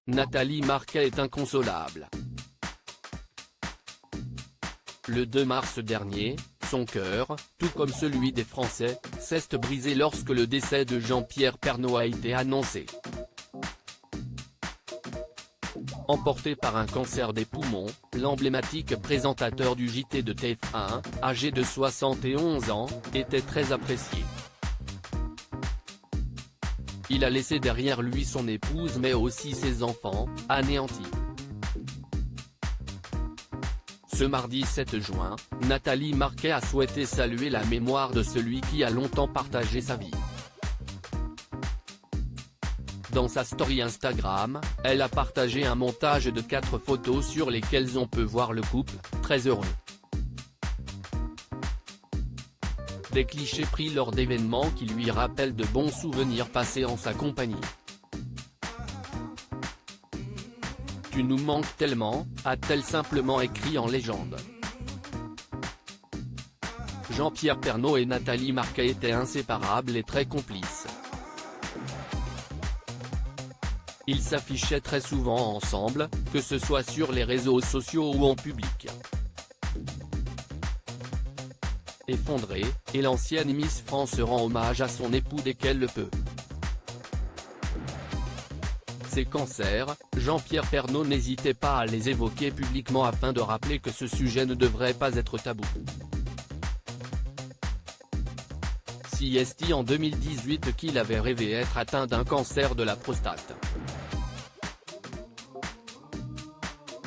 Nathalie Marquet est inconsolable. Le 2 mars dernier, son cœur, tout comme celui des Français, s'est brisé lorsque le décès de Jean-Pierre Pernaut a été annoncé. Emporté par un cancer des poumons, l'emblématique présentateur du JT de TF1, âgé de 71 ans, était très apprécié. Il a laissé derrière lui son épouse mais aussi ses enfants, anéantis. Ce mardi 7 juin, Nathalie Marquet a souhaité saluer la mémoire de celui qui a longtemps partagé sa vie. Dans sa story Instagram, elle a partagé un montage de 4 photos sur lesquelles on peut voir le couple, très heureux. Des clichés pris lors d'événements qui lui rappellent de bons souvenirs passés en sa compagnie. Tu nous manques tellement, a-t-elle simplement écrit en légende. Jean-Pierre Pernaut et Nathalie Marquet étaient inséparables et très complices. Ils s'affichaient très souvent ensemble, que ce soit sur les réseaux sociaux ou en public. Effondrée, et l'ancienne Miss France rend hommage à son époux dès qu'elle le peut. Ses cancers, Jean-Pierre Pernaut n'hésitait pas à les évoquer publiquement afin de rappeler que ce sujet ne devrait pas être tabou. CST en 2018 qu'il avait rêvé être atteint d'un cancer de la prostate.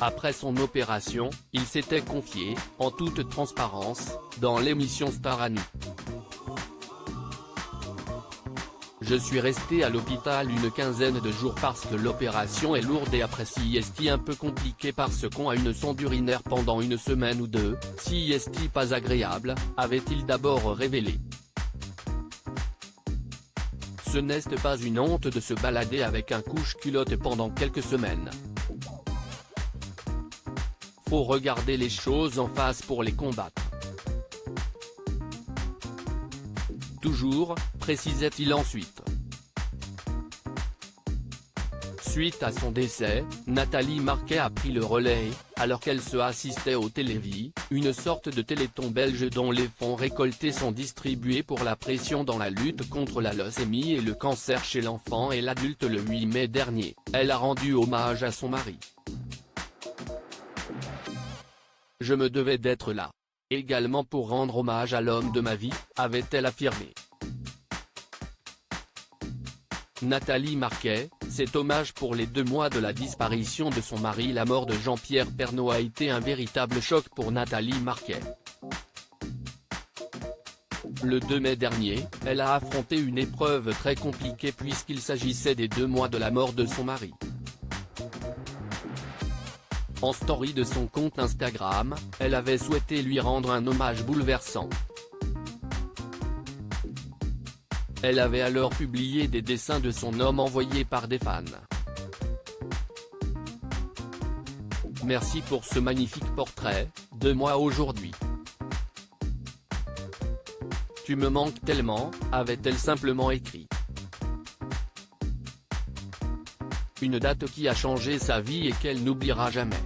Après son opération, il s'était confié, en toute transparence, dans l'émission Star à nu. Je suis resté à l'hôpital une quinzaine de jours parce que l'opération est lourde et après CST un peu compliqué parce qu'on a une sonde urinaire pendant une semaine ou deux, CST pas agréable, avait-il d'abord révélé. Ce n'est pas une honte de se balader avec un couche-culotte pendant quelques semaines. Faut regarder les choses en face pour les combattre. Toujours, précisait-il ensuite. Suite à son décès, Nathalie Marquet a pris le relais, alors qu'elle se assistait au Télévis, une sorte de téléthon belge dont les fonds récoltés sont distribués pour la pression dans la lutte contre la leucémie et le cancer chez l'enfant et l'adulte. Le 8 mai dernier, elle a rendu hommage à son mari. Je me devais d'être là. Également pour rendre hommage à l'homme de ma vie, avait-elle affirmé. Nathalie Marquet, cet hommage pour les 2 mois de la disparition de son mari. La mort de Jean-Pierre Pernaut a été un véritable choc pour Nathalie Marquet. Le 2 mai dernier, elle a affronté une épreuve très compliquée puisqu'il s'agissait des 2 mois de la mort de son mari. En story de son compte Instagram, elle avait souhaité lui rendre un hommage bouleversant. Elle avait alors publié des dessins de son homme envoyés par des fans. Merci pour ce magnifique portrait, 2 mois aujourd'hui. Tu me manques tellement, avait-elle simplement écrit. Une date qui a changé sa vie et qu'elle n'oubliera jamais.